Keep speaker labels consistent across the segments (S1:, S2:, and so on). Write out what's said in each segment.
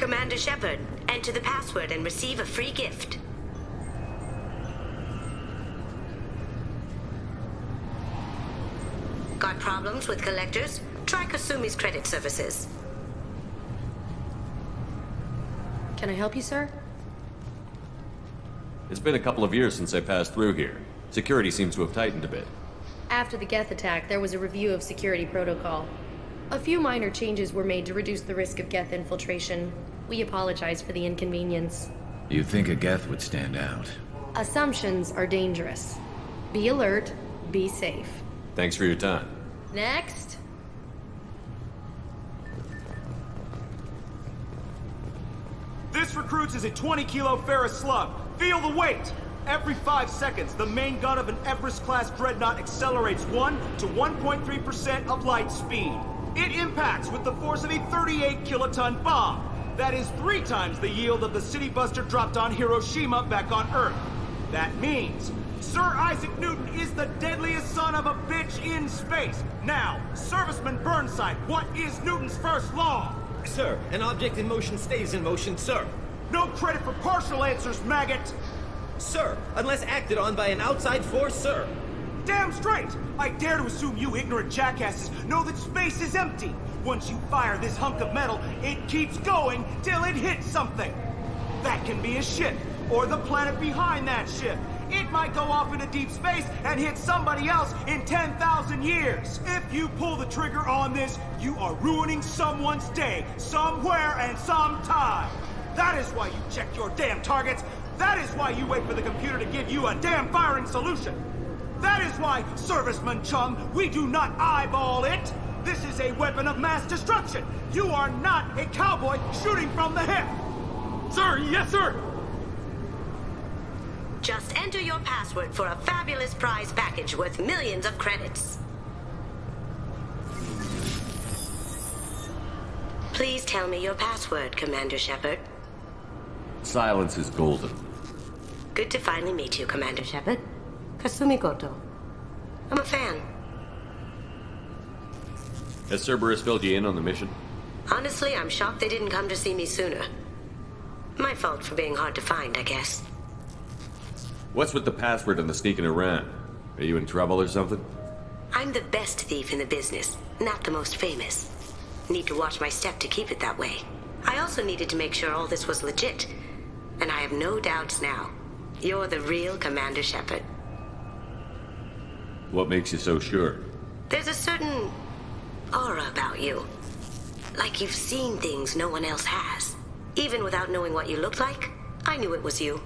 S1: Commander Shepard, enter the password and receive a free gift. Got problems with collectors? Try Kasumi's credit services.
S2: Can I help you, sir?
S3: It's been a couple of years since I passed through here. Security seems to have tightened a bit.
S2: After the Geth attack, there was a review of security protocol. A few minor changes were made to reduce the risk of Geth infiltration. We apologize for the inconvenience.
S4: You'd think a Geth would stand out.
S2: Assumptions are dangerous. Be alert, be safe.
S3: Thanks for your time.
S2: Next.
S5: This recruits is a 20-kilo ferrous slug. Feel the weight! Every 5 seconds, the main gun of an Everest-class dreadnought accelerates 1 to 1.3% of light speed. It impacts with the force of a 38-kiloton bomb. That is 3 times the yield of the city buster dropped on Hiroshima back on Earth. That means Sir Isaac Newton is the deadliest son of a bitch in space. Now, Serviceman Burnside, what is Newton's first law?
S6: Sir, an object in motion stays in motion, sir.
S5: No credit for partial answers, maggot!
S6: Sir, unless acted on by an outside force, sir.
S5: Damn straight! I dare to assume you ignorant jackasses know that space is empty. Once you fire this hunk of metal, it keeps going till it hits something. That can be a ship, or the planet behind that ship. It might go off into deep space and hit somebody else in 10,000 years. If you pull the trigger on this, you are ruining someone's day, somewhere and sometime. That is why you check your damn targets. That is why you wait for the computer to give you a damn firing solution. That is why, Serviceman Chum, we do not eyeball it. This is a weapon of mass destruction. You are not a cowboy shooting from the hip.
S6: Sir, yes, sir!
S1: Just enter your password for a fabulous prize package worth millions of credits. Please tell me your password, Commander Shepard.
S3: Silence is golden.
S1: Good to finally meet you, Commander Shepard. Kasumi Goto. I'm a fan.
S3: Has Cerberus filled you in on the mission?
S1: Honestly, I'm shocked they didn't come to see me sooner. My fault for being hard to find, I guess.
S3: What's with the password and the sneaking around? Are you in trouble or something?
S1: I'm the best thief in the business, not the most famous. Need to watch my step to keep it that way. I also needed to make sure all this was legit. And I have no doubts now. You're the real Commander Shepard.
S3: What makes you so sure?
S1: There's a certain aura about you. Like you've seen things no one else has. Even without knowing what you looked like, I knew it was you.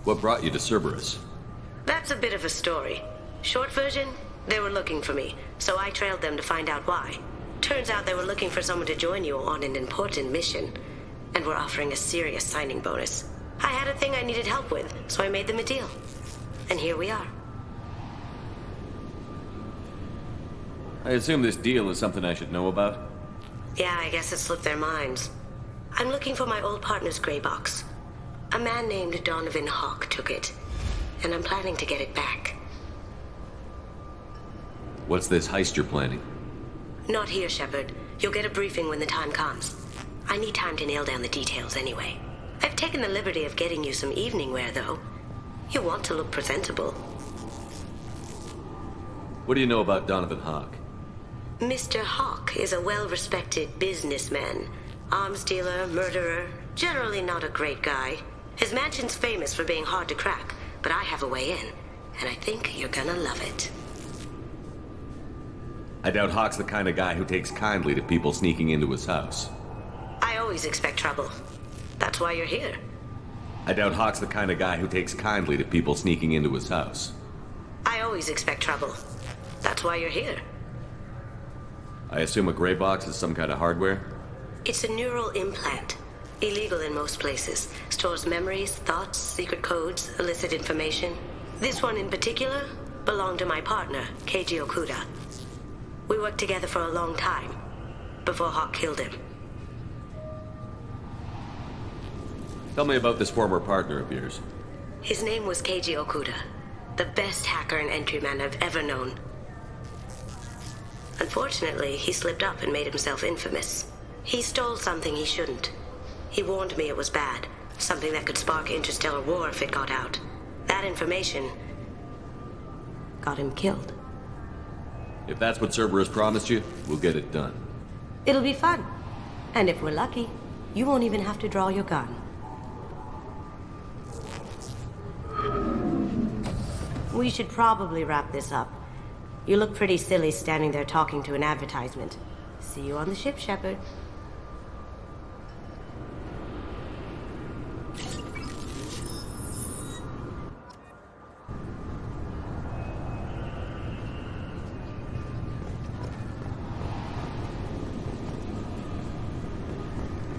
S3: What brought you to Cerberus?
S1: That's a bit of a story. Short version, they were looking for me, so I trailed them to find out why. Turns out they were looking for someone to join you on an important mission, and were offering a serious signing bonus. I had a thing I needed help with, so I made them a deal. And here we are.
S3: I assume this deal is something I should know about?
S1: Yeah, I guess it slipped their minds. I'm looking for my old partner's gray box. A man named Donovan Hawk took it, and I'm planning to get it back.
S3: What's this heist you're planning?
S1: Not here, Shepard. You'll get a briefing when the time comes. I need time to nail down the details anyway. I've taken the liberty of getting you some evening wear, though. You want to look presentable.
S3: What do you know about Donovan Hawk?
S1: Mr. Hawk is a well-respected businessman. Arms dealer, murderer, generally not a great guy. His mansion's famous for being hard to crack, but I have a way in, and I think you're gonna love it.
S3: I doubt Hawk's the kind of guy who takes kindly to people sneaking into his house.
S1: I always expect trouble. That's why you're here.
S3: I doubt Hawk's the kind of guy who takes kindly to people sneaking into his house.
S1: I always expect trouble. That's why you're here.
S3: I assume a gray box is some kind of hardware?
S1: It's a neural implant. Illegal in most places. Stores memories, thoughts, secret codes, illicit information. This one in particular belonged to my partner, Keiji Okuda. We worked together for a long time, before Hawk killed him.
S3: Tell me about this former partner of yours.
S1: His name was Keiji Okuda, the best hacker and entryman I've ever known. Unfortunately, he slipped up and made himself infamous. He stole something he shouldn't. He warned me it was bad. Something that could spark interstellar war if it got out. That information got him killed.
S3: If that's what Cerberus promised you, we'll get it done.
S1: It'll be fun. And if we're lucky, you won't even have to draw your gun. We should probably wrap this up. You look pretty silly standing there talking to an advertisement. See you on the ship, Shepard.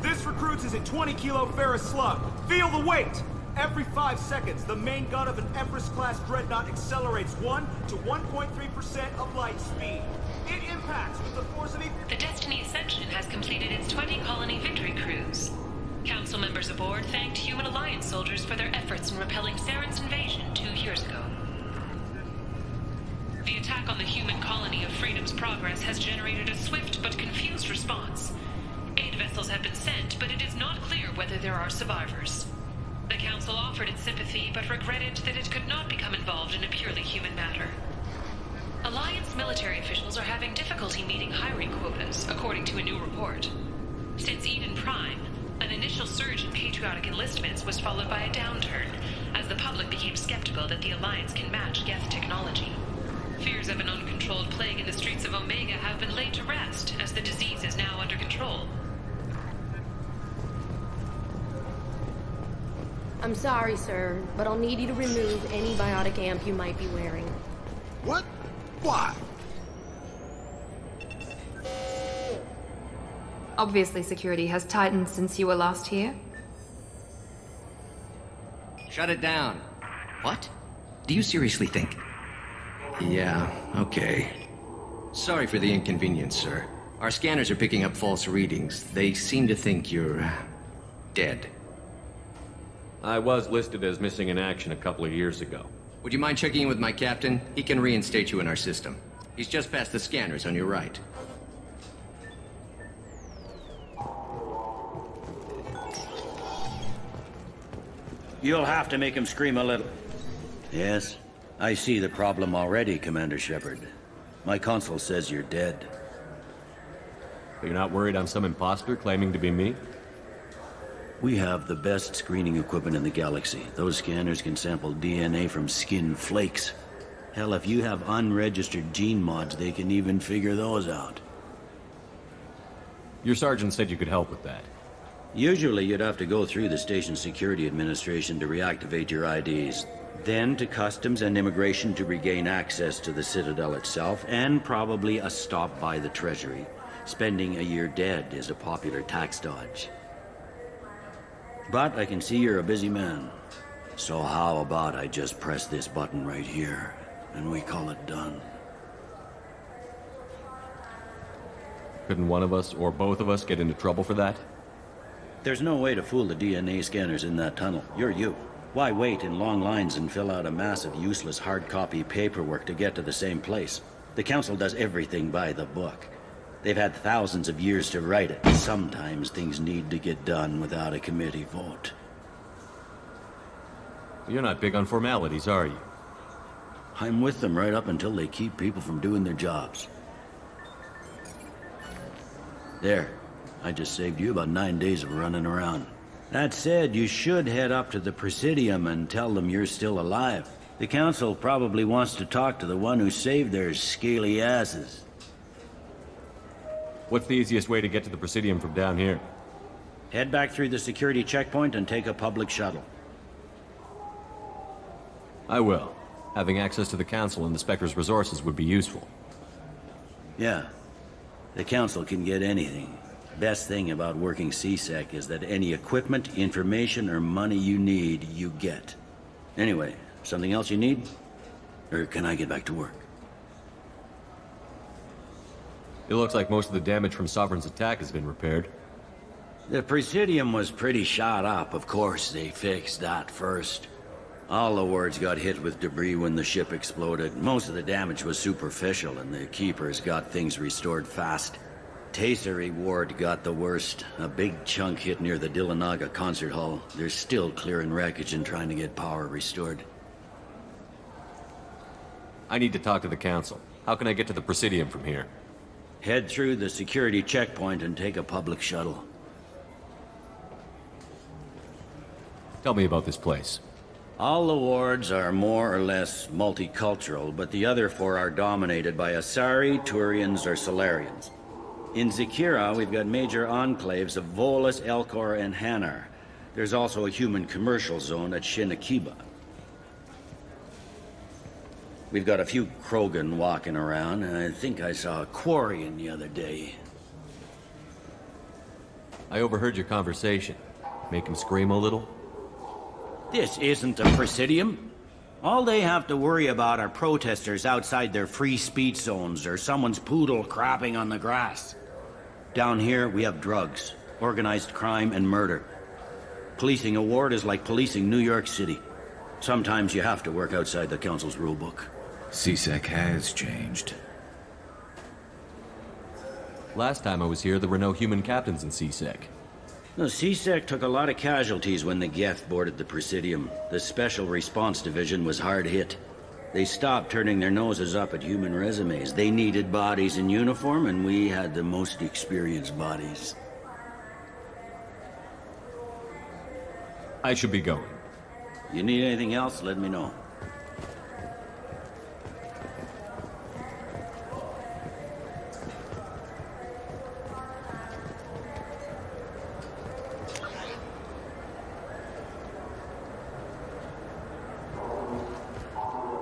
S5: This recruits is a 20-kilo ferrous slug. Feel the weight! Every 5 seconds, the main gun of an Everest-class dreadnought accelerates 1 to 1.3% of light speed. It impacts with the force of
S7: The Destiny Ascension has completed its 20-colony victory cruise. Council members aboard thanked Human Alliance soldiers for their efforts in repelling Saren's invasion 2 years ago. The attack on the human colony of Freedom's Progress has generated a swift but confused response. Aid vessels have been sent, but it is not clear whether there are survivors. The Council offered its sympathy, but regretted that it could not become involved in a purely human matter. Alliance military officials are having difficulty meeting hiring quotas, according to a new report. Since Eden Prime, an initial surge in patriotic enlistments was followed by a downturn, as the public became skeptical that the Alliance can match Geth technology. Fears of an uncontrolled plague in the streets of Omega have been laid to rest, as the disease is now under control.
S2: I'm sorry, sir, but I'll need you to remove any biotic amp you might be wearing.
S8: What? Why?
S9: Obviously, security has tightened since you were last here.
S10: Shut it down. What? Do you seriously think? Yeah, okay. Sorry for the inconvenience, sir. Our scanners are picking up false readings. They seem to think you're dead.
S3: I was listed as missing in action a couple of years ago.
S10: Would you mind checking in with my captain? He can reinstate you in our system. He's just past the scanners on your right.
S11: You'll have to make him scream a little. Yes, I see the problem already, Commander Shepard. My console says you're dead.
S3: You're not worried I'm some imposter claiming to be me?
S11: We have the best screening equipment in the galaxy. Those scanners can sample DNA from skin flakes. Hell, if you have unregistered gene mods, they can even figure those out.
S3: Your sergeant said you could help with that.
S11: Usually you'd have to go through the station security administration to reactivate your IDs. Then to customs and immigration to regain access to the Citadel itself, and probably a stop by the Treasury. Spending a year dead is a popular tax dodge. But I can see you're a busy man. So how about I just press this button right here, and we call it done?
S3: Couldn't one of us, or both of us, get into trouble for that?
S11: There's no way to fool the DNA scanners in that tunnel. You're you. Why wait in long lines and fill out a massive useless hard copy paperwork to get to the same place? The Council does everything by the book. They've had thousands of years to write it. Sometimes things need to get done without a committee vote.
S3: You're not big on formalities, are you?
S11: I'm with them right up until they keep people from doing their jobs. There. I just saved you about 9 days of running around. That said, you should head up to the Presidium and tell them you're still alive. The Council probably wants to talk to the one who saved their scaly asses.
S3: What's the easiest way to get to the Presidium from down here?
S11: Head back through the security checkpoint and take a public shuttle.
S3: I will. Having access to the Council and the Spectre's resources would be useful.
S11: Yeah. The Council can get anything. Best thing about working CSEC is that any equipment, information, or money you need, you get. Anyway, something else you need? Or can I get back to work?
S3: It looks like most of the damage from Sovereign's attack has been repaired.
S11: The Presidium was pretty shot up. Of course, they fixed that first. All the wards got hit with debris when the ship exploded. Most of the damage was superficial, and the Keepers got things restored fast. Tasery ward got the worst. A big chunk hit near the Dillanaga concert hall. They're still clearing wreckage and trying to get power restored.
S3: I need to talk to the Council. How can I get to the Presidium from here?
S11: Head through the security checkpoint and take a public shuttle.
S3: Tell me about this place.
S11: All the wards are more or less multicultural, but the other four are dominated by Asari, Turians, or Solarians. In Zakira, we've got major enclaves of Volus, Elcor, and Hanar. There's also a human commercial zone at Shinakiba. We've got a few Krogan walking around, and I think I saw a Quarian the other day.
S3: I overheard your conversation. Make him scream a little?
S11: This isn't a Presidium. All they have to worry about are protesters outside their free speech zones or someone's poodle crapping on the grass. Down here, we have drugs, organized crime, and murder. Policing a ward is like policing New York City. Sometimes you have to work outside the Council's rulebook.
S4: CSEC has changed.
S3: Last time I was here, there were no human captains in CSEC.
S11: The CSEC took a lot of casualties when the Geth boarded the Presidium. The Special Response Division was hard hit. They stopped turning their noses up at human resumes. They needed bodies in uniform, and we had the most experienced bodies.
S3: I should be going.
S11: You need anything else, let me know.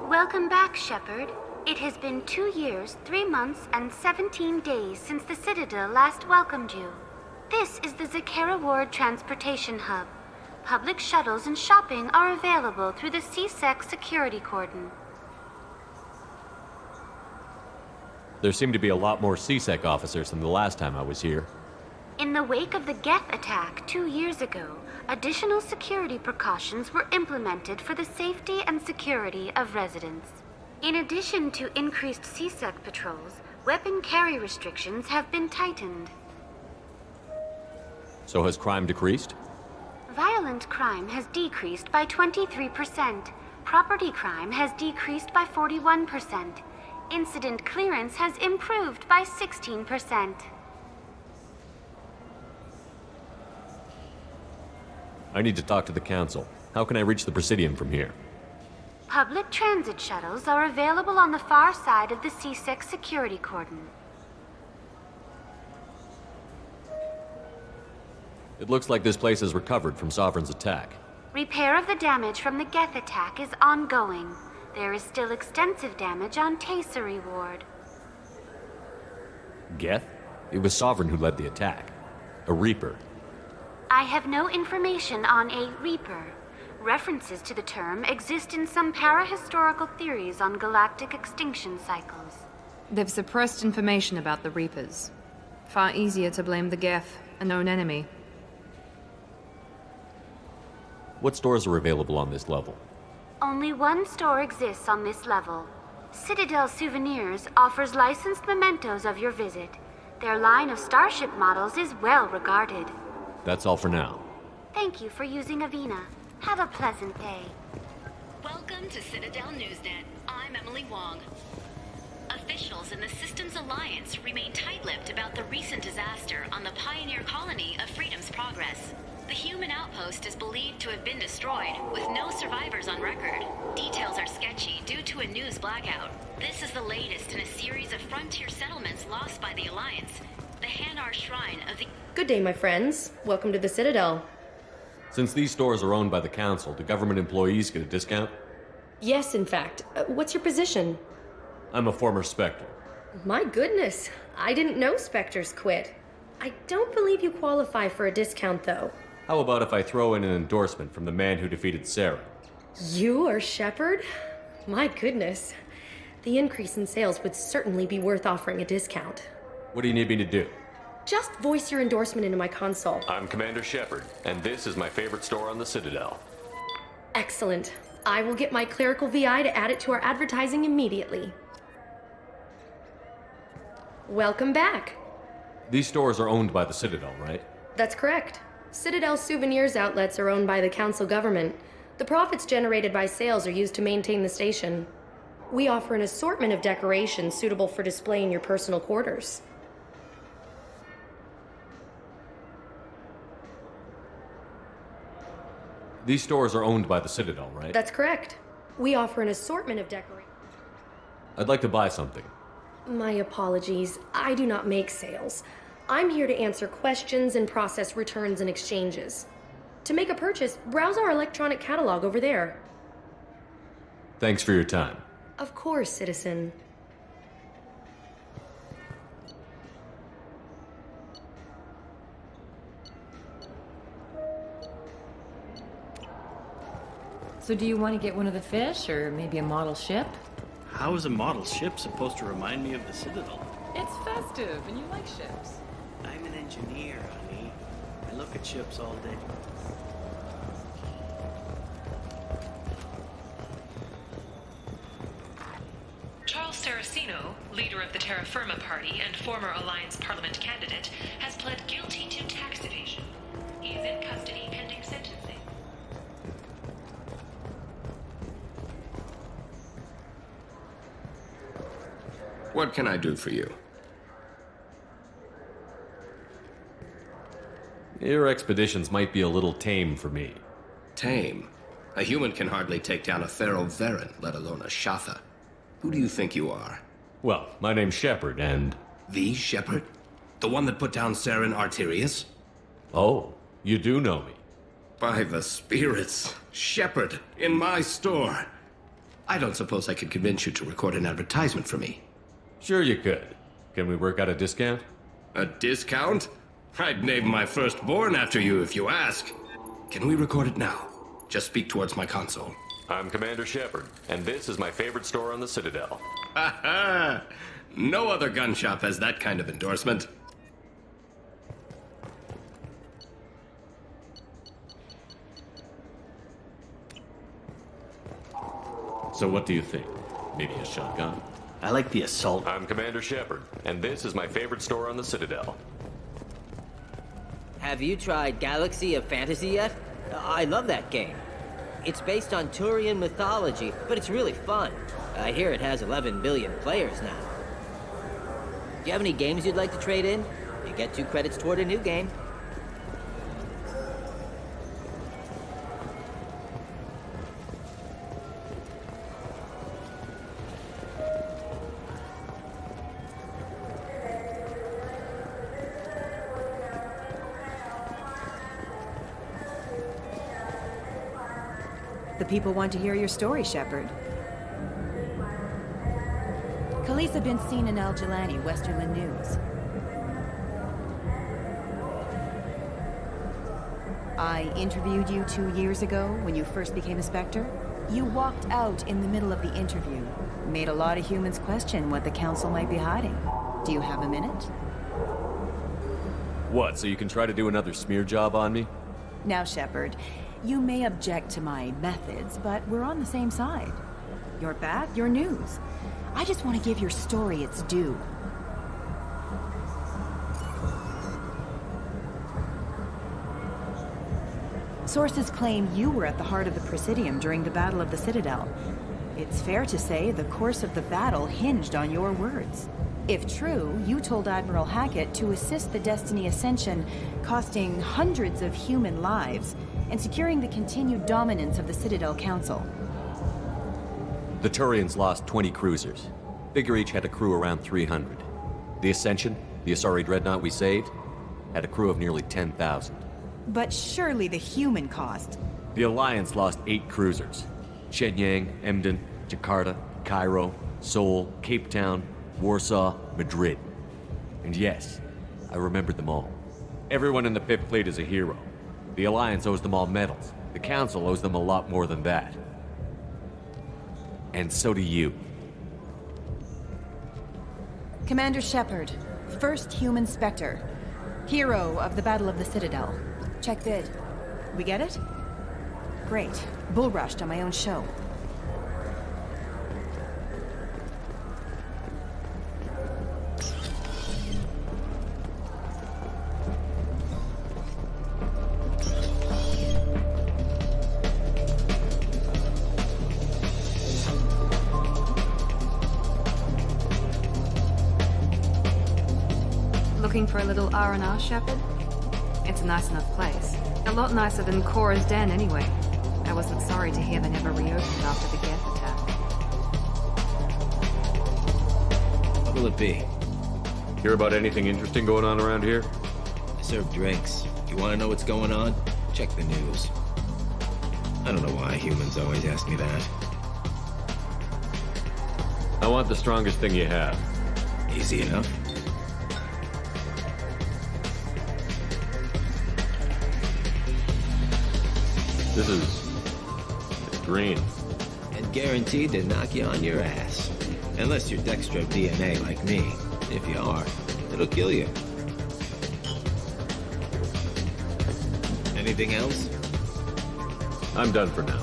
S12: Welcome back, Shepard. It has been 2 years, 3 months, and 17 days since the Citadel last welcomed you. This is the Zakira Ward Transportation Hub. Public shuttles and shopping are available through the CSEC security cordon.
S3: There seem to be a lot more CSEC officers than the last time I was here.
S12: In the wake of the Geth attack 2 years ago, additional security precautions were implemented for the safety and security of residents. In addition to increased CSEC patrols, weapon carry restrictions have been tightened.
S3: So has crime decreased?
S12: Violent crime has decreased by 23%. Property crime has decreased by 41%. Incident clearance has improved by 16%.
S3: I need to talk to the Council. How can I reach the Presidium from here?
S12: Public transit shuttles are available on the far side of the CSEC security cordon.
S3: It looks like this place has recovered from Sovereign's attack.
S12: Repair of the damage from the Geth attack is ongoing. There is still extensive damage on Tasery Ward.
S3: Geth? It was Sovereign who led the attack. A Reaper.
S12: I have no information on a Reaper. References to the term exist in some parahistorical theories on galactic extinction cycles.
S9: They've suppressed information about the Reapers. Far easier to blame the Geth, a known enemy.
S3: What stores are available on this level?
S12: Only one store exists on this level. Citadel Souvenirs offers licensed mementos of your visit. Their line of starship models is well regarded.
S3: That's all for now.
S12: Thank you for using Avina. Have a pleasant day.
S13: Welcome to Citadel Newsnet. I'm Emily Wong. Officials in the Systems Alliance remain tight-lipped about the recent disaster on the pioneer colony of Freedom's Progress. The human outpost is believed to have been destroyed, with no survivors on record. Details are sketchy due to a news blackout. This is the latest in a series of frontier settlements lost by the Alliance. The Hanar Shrine of the...
S2: Good day, my friends. Welcome to the Citadel.
S3: Since these stores are owned by the Council, do government employees get a discount?
S2: Yes, in fact. What's your position?
S3: I'm a former Spectre.
S2: My goodness. I didn't know Spectres quit. I don't believe you qualify for a discount, though.
S3: How about if I throw in an endorsement from the man who defeated Sarah?
S2: You are Shepard? My goodness. The increase in sales would certainly be worth offering a discount.
S3: What do you need me to do?
S2: Just voice your endorsement into my console.
S3: I'm Commander Shepard, and this is my favorite store on the Citadel.
S2: Excellent. I will get my clerical VI to add it to our advertising immediately. Welcome back.
S3: These stores are owned by the Citadel, right?
S2: That's correct. Citadel souvenirs outlets are owned by the council government. The profits generated by sales are used to maintain the station. We offer an assortment of decorations suitable for display in your personal quarters.
S3: These stores are owned by the Citadel, right?
S2: That's correct. We offer an assortment of decorations.
S3: I'd like to buy something.
S2: My apologies. I do not make sales. I'm here to answer questions and process returns and exchanges. To make a purchase, browse our electronic catalog over there.
S3: Thanks for your time.
S2: Of course, citizen.
S14: So do you want to get one of the fish, or maybe a model ship?
S15: How is a model ship supposed to remind me of the Citadel?
S14: It's festive, and you like ships.
S15: I'm an engineer, honey. I look at ships all day.
S7: Charles Saraceno, leader of the Terra Firma Party and former Alliance Parliament candidate, has pled guilty to tax evasion. He is in custody pending sentencing.
S10: What can I do for you?
S3: Your expeditions might be a little tame for me.
S10: Tame? A human can hardly take down a Pharaoh Varen, let alone a Shatha. Who do you think you are?
S3: Well, my name's Shepard, and...
S10: The Shepard? The one that put down Saren Arterius?
S3: Oh, you do know me.
S10: By the spirits, Shepard, in my store. I don't suppose I could convince you to record an advertisement for me.
S3: Sure you could. Can we work out a discount?
S10: A discount? I'd name my firstborn after you if you ask. Can we record it now? Just speak towards my console.
S3: I'm Commander Shepard, and this is my favorite store on the Citadel.
S10: Ha ha! No other gun shop has that kind of endorsement.
S3: So what do you think? Maybe a shotgun?
S15: I like the assault.
S3: I'm Commander Shepard, and this is my favorite store on the Citadel.
S16: Have you tried Galaxy of Fantasy yet? I love that game. It's based on Turian mythology, but it's really fun. I hear it has 11 billion players now. Do you have any games you'd like to trade in? You get 2 credits toward a new game.
S17: The people want to hear your story, Shepard. Khaleesa been seen in Al Jelani, Westerland News. I interviewed you 2 years ago when you first became a Spectre. You walked out in the middle of the interview. Made a lot of humans question what the Council might be hiding. Do you have a minute?
S3: What, so you can try to do another smear job on me?
S17: Now, Shepard, you may object to my methods, but we're on the same side. You're bad, you're news. I just want to give your story its due. Sources claim you were at the heart of the Presidium during the Battle of the Citadel. It's fair to say the course of the battle hinged on your words. If true, you told Admiral Hackett to assist the Destiny Ascension, costing hundreds of human lives, and securing the continued dominance of the Citadel Council.
S3: The Turians lost 20 cruisers. Figure each had a crew around 300. The Ascension, the Asari dreadnought we saved, had a crew of nearly 10,000.
S17: But surely the human cost.
S3: The Alliance lost 8 cruisers. Shenyang, Emden, Jakarta, Cairo, Seoul, Cape Town, Warsaw, Madrid. And yes, I remembered them all. Everyone in the 5th Fleet is a hero. The Alliance owes them all medals. The Council owes them a lot more than that. And so do you.
S17: Commander Shepard, first human Spectre. Hero of the Battle of the Citadel. Check bid. We get it? Great. Bull rushed on my own show.
S9: Looking for a little R&R, Shepard? It's a nice enough place. A lot nicer than Cora's Den, anyway. I wasn't sorry to hear they never reopened after the Geth attack.
S6: What will it be?
S3: Hear about anything interesting going on around here?
S6: I serve drinks. You want to know what's going on? Check the news. I don't know why humans always ask me that.
S3: I want the strongest thing you have.
S6: Easy enough.
S3: This is... it's green.
S6: And guaranteed to knock you on your ass. Unless you're dextro DNA like me. If you are, it'll kill you. Anything else?
S3: I'm done for now.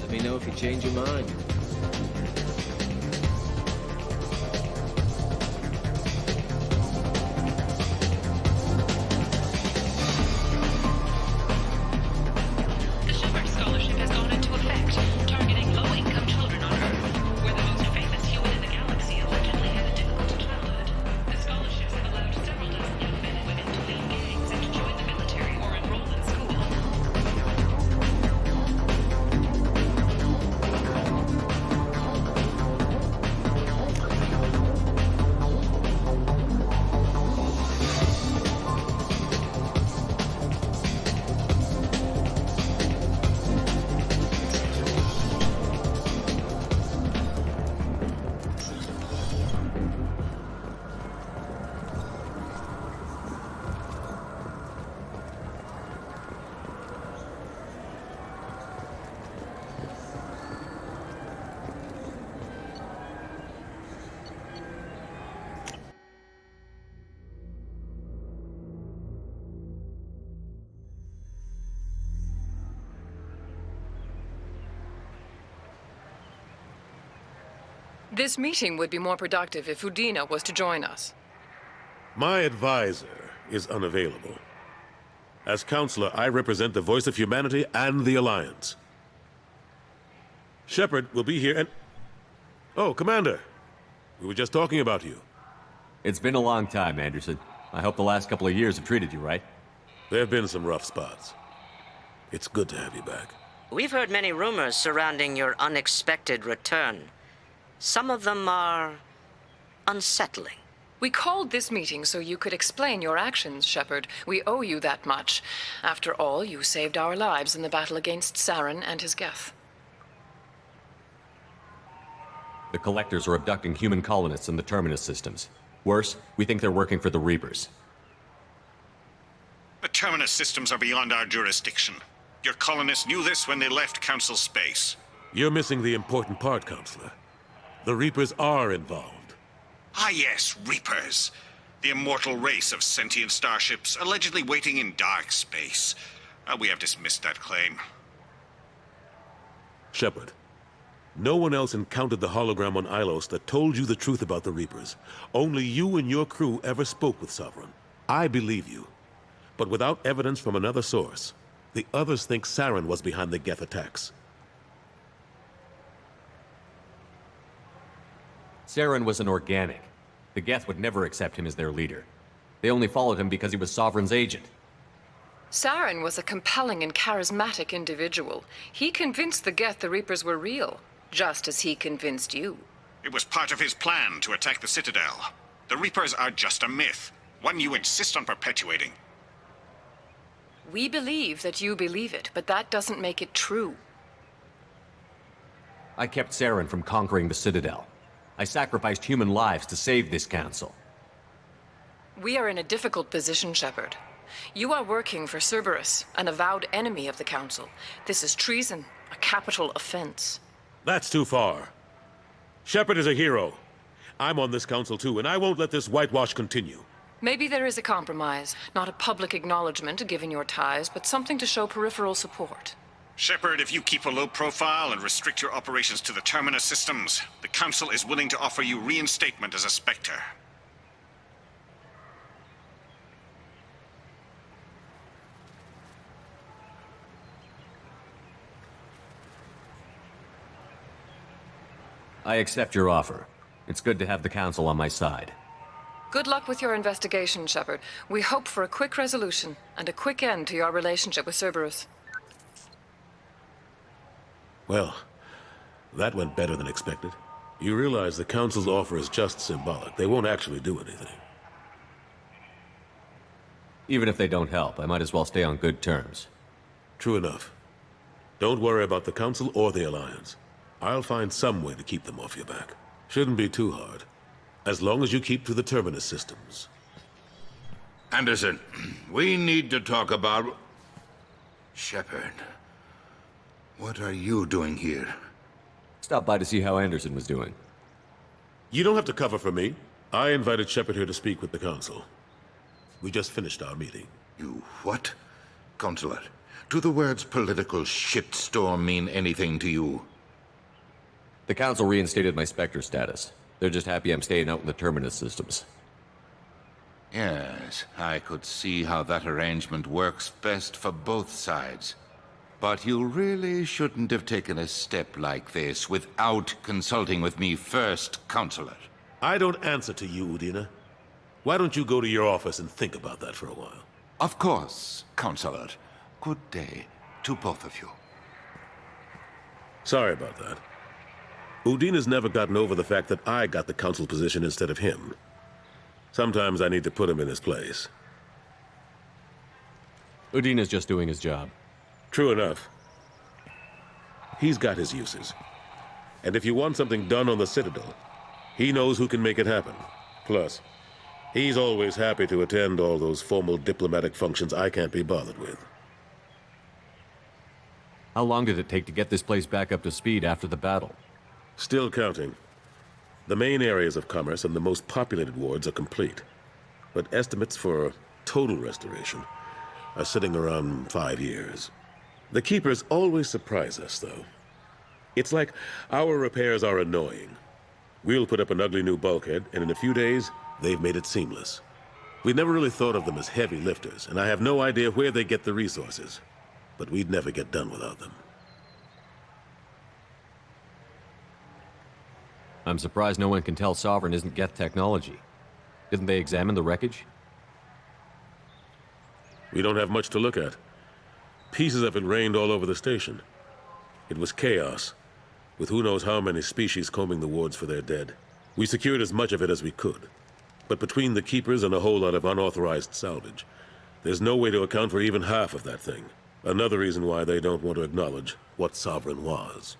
S6: Let me know if you change your mind.
S7: The Shepard Scholarship has gone into effect, targeting low-income children on Earth, where the most famous human in the galaxy allegedly had a difficult childhood. The scholarships have allowed several dozen young men and women to leave gangs and to join the military or enroll in school.
S18: This meeting would be more productive if Udina was to join us.
S19: My advisor is unavailable. As counselor, I represent the voice of humanity and the Alliance. Shepard will be here and... Oh, Commander. We were just talking about you.
S3: It's been a long time, Anderson. I hope the last couple of years have treated you right.
S19: There have been some rough spots. It's good to have you back.
S20: We've heard many rumors surrounding your unexpected return. Some of them are unsettling.
S18: We called this meeting so you could explain your actions, Shepard. We owe you that much. After all, you saved our lives in the battle against Saren and his Geth.
S3: The Collectors are abducting human colonists in the Terminus systems. Worse, we think they're working for the Reapers.
S21: The Terminus systems are beyond our jurisdiction. Your colonists knew this when they left Council space.
S19: You're missing the important part, Counselor. The Reapers are involved.
S21: Ah yes, Reapers. The immortal race of sentient starships allegedly waiting in dark space. We have dismissed that claim.
S19: Shepard, no one else encountered the hologram on Ilos that told you the truth about the Reapers. Only you and your crew ever spoke with Sovereign. I believe you. But without evidence from another source, the others think Saren was behind the Geth attacks.
S3: Saren was an organic. The Geth would never accept him as their leader. They only followed him because he was Sovereign's agent.
S18: Saren was a compelling and charismatic individual. He convinced the Geth the Reapers were real, just as he convinced you.
S21: It was part of his plan to attack the Citadel. The Reapers are just a myth, one you insist on perpetuating.
S18: We believe that you believe it, but that doesn't make it true.
S3: I kept Saren from conquering the Citadel. I sacrificed human lives to save this council.
S18: We are in a difficult position, Shepard. You are working for Cerberus, an avowed enemy of the Council. This is treason, a capital offense.
S19: That's too far. Shepard is a hero. I'm on this council too, and I won't let this whitewash continue.
S18: Maybe there is a compromise. Not a public acknowledgement given your ties, but something to show peripheral support.
S21: Shepard, if you keep a low profile and restrict your operations to the Terminus systems, the Council is willing to offer you reinstatement as a Spectre.
S3: I accept your offer. It's good to have the Council on my side.
S18: Good luck with your investigation, Shepard. We hope for a quick resolution and a quick end to your relationship with Cerberus.
S19: Well, that went better than expected. You realize the Council's offer is just symbolic. They won't actually do anything.
S3: Even if they don't help, I might as well stay on good terms.
S19: True enough. Don't worry about the Council or the Alliance. I'll find some way to keep them off your back. Shouldn't be too hard. As long as you keep to the Terminus systems.
S8: Anderson, we need to talk about... Shepard. What are you doing here?
S3: Stopped by to see how Anderson was doing.
S19: You don't have to cover for me. I invited Shepard here to speak with the Council. We just finished our meeting.
S8: You what? Consular, do the words political shitstorm mean anything to you?
S3: The Council reinstated my SPECTRE status. They're just happy I'm staying out in the Terminus systems.
S8: Yes, I could see how that arrangement works best for both sides. But you really shouldn't have taken a step like this without consulting with me first, Consular.
S19: I don't answer to you, Udina. Why don't you go to your office and think about that for a while?
S8: Of course, Consular. Good day to both of you.
S19: Sorry about that. Udina's never gotten over the fact that I got the Council position instead of him. Sometimes I need to put him in his place.
S3: Udina's just doing his job.
S19: True enough. He's got his uses. And if you want something done on the Citadel, he knows who can make it happen. Plus, he's always happy to attend all those formal diplomatic functions I can't be bothered with.
S3: How long did it take to get this place back up to speed after the battle?
S19: Still counting. The main areas of commerce and the most populated wards are complete. But estimates for total restoration are sitting around 5 years. The Keepers always surprise us, though. It's like our repairs are annoying. We'll put up an ugly new bulkhead, and in a few days, they've made it seamless. We never really thought of them as heavy lifters, and I have no idea where they get the resources. But we'd never get done without them.
S3: I'm surprised no one can tell Sovereign isn't Geth technology. Didn't they examine the wreckage?
S19: We don't have much to look at. Pieces of it rained all over the station. It was chaos, with who knows how many species combing the wards for their dead. We secured as much of it as we could. But between the Keepers and a whole lot of unauthorized salvage, there's no way to account for even half of that thing. Another reason why they don't want to acknowledge what Sovereign was.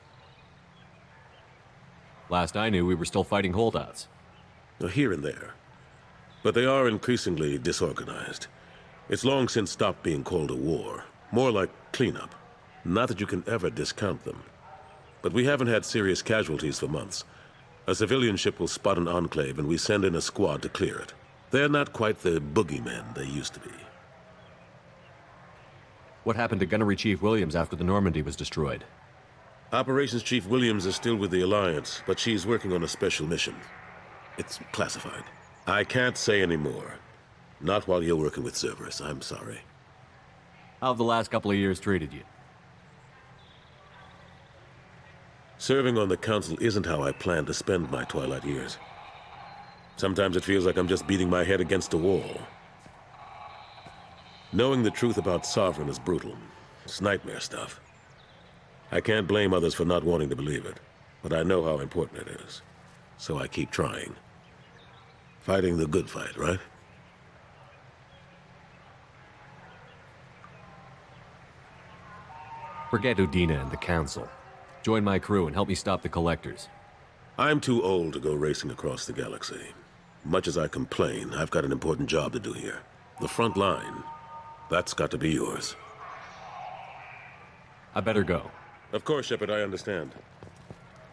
S3: Last I knew, we were still fighting holdouts.
S19: Here and there. But they are increasingly disorganized. It's long since stopped being called a war. More like cleanup. Not that you can ever discount them. But we haven't had serious casualties for months. A civilian ship will spot an enclave and we send in a squad to clear it. They're not quite the boogeymen they used to be.
S3: What happened to Gunnery Chief Williams after the Normandy was destroyed?
S19: Operations Chief Williams is still with the Alliance, but she's working on a special mission. It's classified. I can't say any more. Not while you're working with Cerberus, I'm sorry.
S3: How have the last couple of years treated you?
S19: Serving on the Council isn't how I plan to spend my twilight years. Sometimes it feels like I'm just beating my head against a wall. Knowing the truth about Sovereign is brutal. It's nightmare stuff. I can't blame others for not wanting to believe it, but I know how important it is. So I keep trying. Fighting the good fight, right?
S3: Forget Udina and the Council. Join my crew and help me stop the Collectors.
S19: I'm too old to go racing across the galaxy. Much as I complain, I've got an important job to do here. The front line, that's got to be yours.
S3: I better go.
S19: Of course, Shepard, I understand.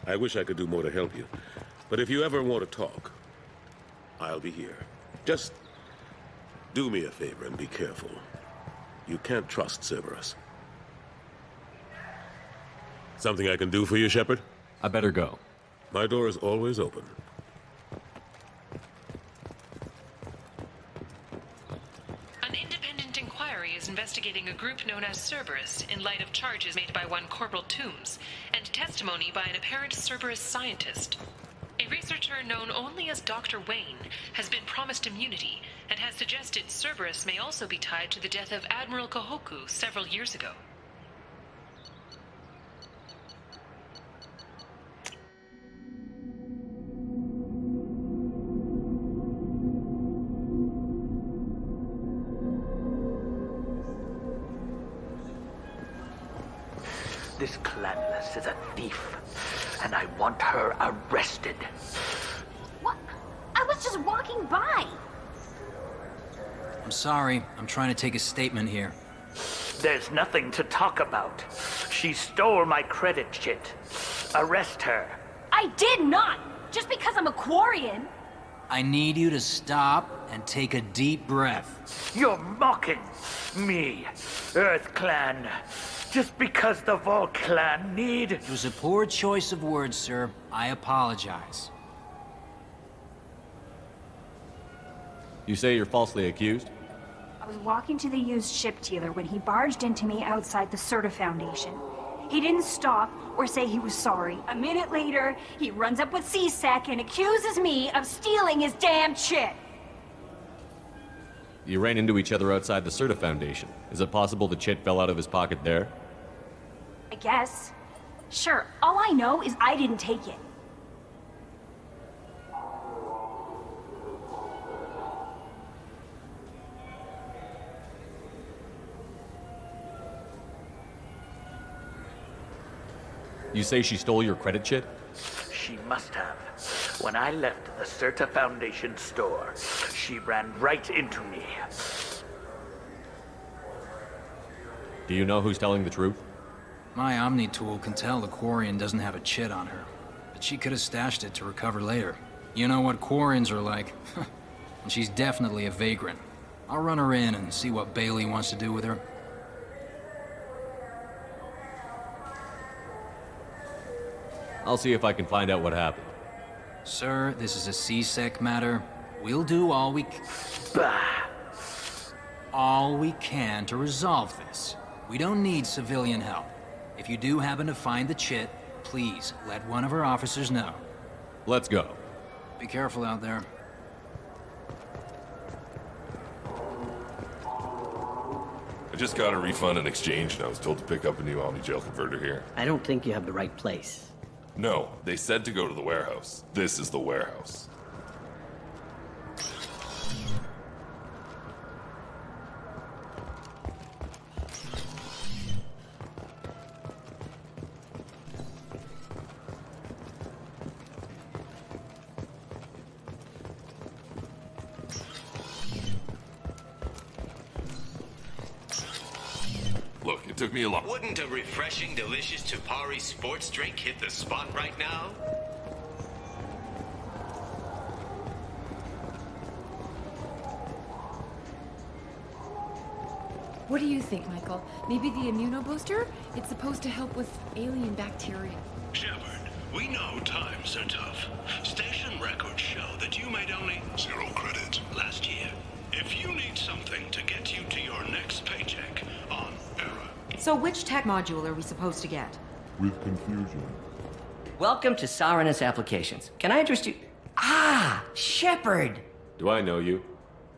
S19: I wish I could do more to help you. But if you ever want to talk, I'll be here. Just do me a favor and be careful. You can't trust Cerberus. Something I can do for you, Shepard?
S3: I better go.
S19: My door is always open.
S7: An independent inquiry is investigating a group known as Cerberus in light of charges made by one Corporal Toombs and testimony by an apparent Cerberus scientist. A researcher known only as Dr. Wayne has been promised immunity and has suggested Cerberus may also be tied to the death of Admiral Kohoku several years ago.
S1: This Clanless is a thief, and I want her arrested.
S22: What? I was just walking by.
S23: I'm sorry. I'm trying to take a statement here.
S1: There's nothing to talk about. She stole my credit chit. Arrest her.
S22: I did not! Just because I'm a Quarian.
S23: I need you to stop and take a deep breath.
S1: You're mocking me, Earth Clan. Just because the Vol Clan need...
S23: It was a poor choice of words, sir. I apologize.
S3: You say you're falsely accused?
S22: I was walking to the used ship dealer when he barged into me outside the Certa Foundation. He didn't stop or say he was sorry. A minute later, he runs up with C-Sec and accuses me of stealing his damn chit.
S3: You ran into each other outside the Certa Foundation. Is it possible the chit fell out of his pocket there?
S22: I guess. Sure, all I know is I didn't take it.
S3: You say she stole your credit chit?
S1: She must have. When I left the Certa Foundation store, she ran right into me.
S3: Do you know who's telling the truth?
S23: My Omni tool can tell the Quarian doesn't have a chit on her, but she could have stashed it to recover later. You know what Quarians are like. And she's definitely a vagrant. I'll run her in and see what Bailey wants to do with her.
S3: I'll see if I can find out what happened.
S23: Sir, this is a C-Sec matter. We'll do all we can to resolve this. We don't need civilian help. If you do happen to find the chit, please let one of our officers know.
S3: Let's go.
S23: Be careful out there.
S24: I just got a refund and exchange, and I was told to pick up a new Omni-Gel converter here.
S25: I don't think you have the right place.
S24: No, they said to go to the warehouse. This is the warehouse. Look, it took me a lot.
S6: Wouldn't a refreshing, delicious Tupari sports drink hit the spot right now?
S14: What do you think, Michael? Maybe the immunobooster? It's supposed to help with alien bacteria.
S26: Shepard, we know times are tough. Station records show that you made only 0 credit last year. If you need something to get you to your next paycheck on Era.
S27: So which tech module are we supposed to get?
S28: With confusion.
S25: Welcome to Saranus Applications. Can I interest you? Ah, Shepard!
S3: Do I know you?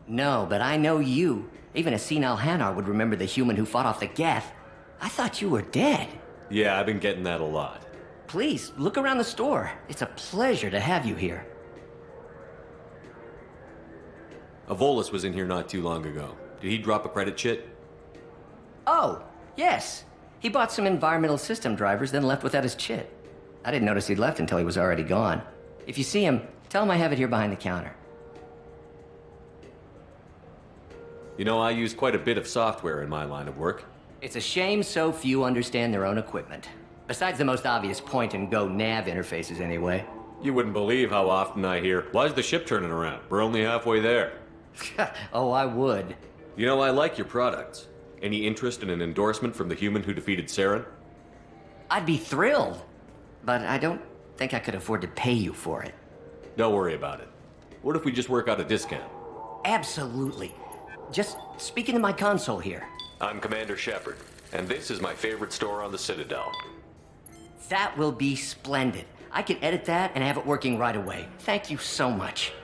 S25: No, but I know you. Even a senile Hanar would remember the human who fought off the Geth. I thought you were dead.
S3: Yeah, I've been getting that a lot.
S25: Please, look around the store. It's a pleasure to have you here.
S3: Avolis was in here not too long ago. Did he drop a credit chit?
S25: Oh, yes. He bought some environmental system drivers, then left without his chit. I didn't notice he'd left until he was already gone. If you see him, tell him I have it here behind the counter.
S3: You know, I use quite a bit of software in my line of work.
S25: It's a shame so few understand their own equipment. Besides the most obvious point-and-go nav interfaces, anyway.
S3: You wouldn't believe how often I hear, "Why's the ship turning around? We're only halfway there."
S25: Oh, I would.
S3: You know, I like your products. Any interest in an endorsement from the human who defeated Saren?
S25: I'd be thrilled. But I don't think I could afford to pay you for it.
S3: Don't worry about it. What if we just work out a discount?
S25: Absolutely. Just speak into my console here.
S3: I'm Commander Shepard, and this is my favorite store on the Citadel.
S25: That will be splendid. I can edit that and have it working right away. Thank you so much.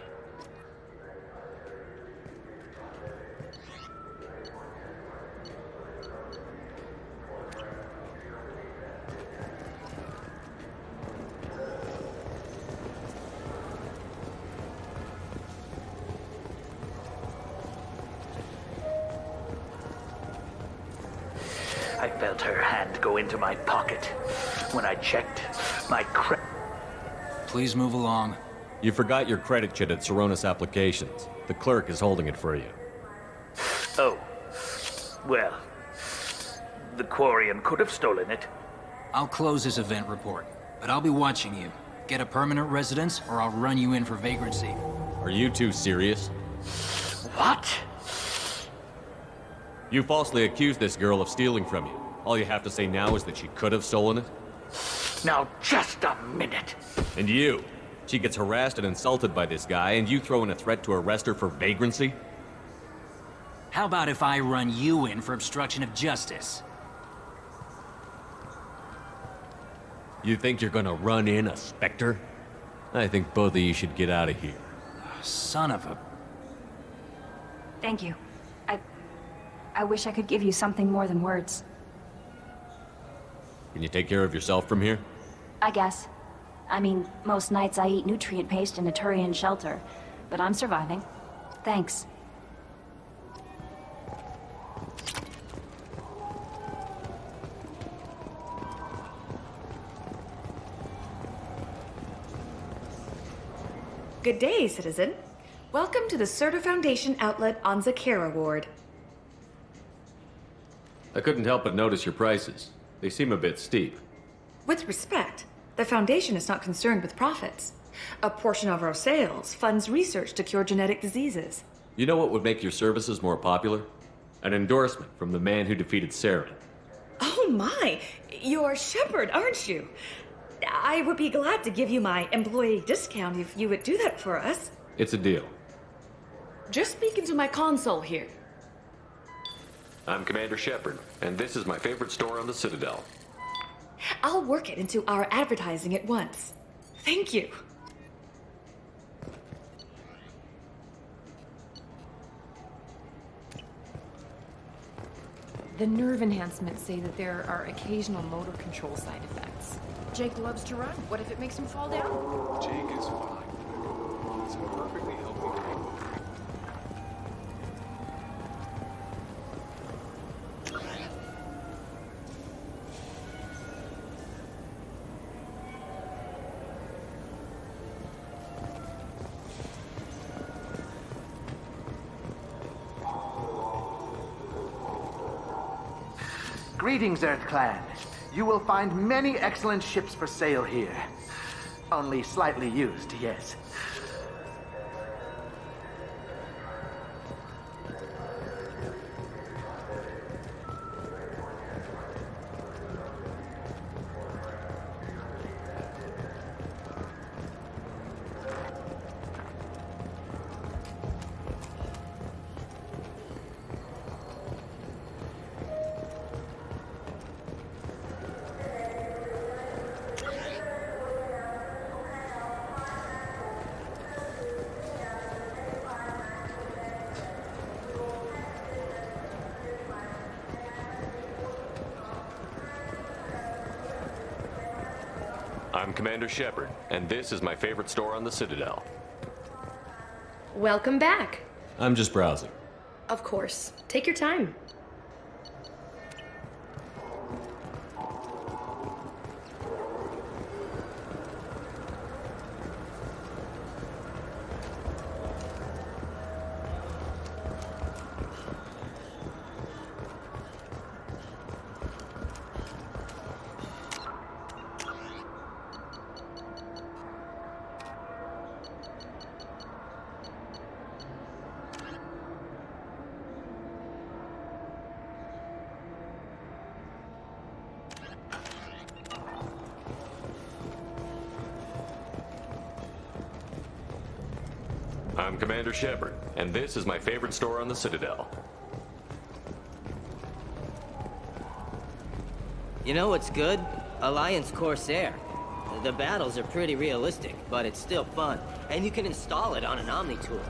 S1: I felt her hand go into my pocket. When I checked, my
S23: Please move along.
S3: You forgot your credit chit at Saronis Applications. The clerk is holding it for you.
S1: Oh. Well, the Quarian could have stolen it.
S23: I'll close this event report, but I'll be watching you. Get a permanent residence, or I'll run you in for vagrancy.
S3: Are you two serious?
S1: What?
S3: You falsely accused this girl of stealing from you. All you have to say now is that she could have stolen it?
S1: Now, just a minute.
S3: And you? She gets harassed and insulted by this guy, and you throw in a threat to arrest her for vagrancy?
S23: How about if I run you in for obstruction of justice?
S3: You think you're gonna run in a Spectre? I think both of you should get out of here.
S23: Son of a...
S22: Thank you. I wish I could give you something more than words.
S3: Can you take care of yourself from here?
S22: I guess. I mean, most nights I eat nutrient paste in a Turian shelter, but I'm surviving. Thanks.
S2: Good day, citizen. Welcome to the Certa Foundation outlet on Zakera Ward.
S3: I couldn't help but notice your prices. They seem a bit steep.
S2: With respect, the Foundation is not concerned with profits. A portion of our sales funds research to cure genetic diseases.
S3: You know what would make your services more popular? An endorsement from the man who defeated Saren.
S2: Oh my! You're Shepard, aren't you? I would be glad to give you my employee discount if you would do that for us.
S3: It's a deal.
S2: Just speak into my console here.
S3: I'm Commander Shepard, and this is my favorite store on the Citadel.
S2: I'll work it into our advertising at once. Thank you.
S14: The nerve enhancements say that there are occasional motor control side effects. Jake loves to run. What if it makes him fall down?
S4: Jake is fine. He's a perfectly healthy guy.
S5: Greetings, Earth Clan. You will find many excellent ships for sale here. Only slightly used, yes.
S3: I'm Commander Shepard, and this is my favorite store on the Citadel.
S2: Welcome back.
S3: I'm just browsing.
S2: Of course. Take your time.
S3: I'm Commander Shepard, and this is my favorite store on the Citadel.
S16: You know what's good? Alliance Corsair. The battles are pretty realistic, but it's still fun. And you can install it on an Omni tool.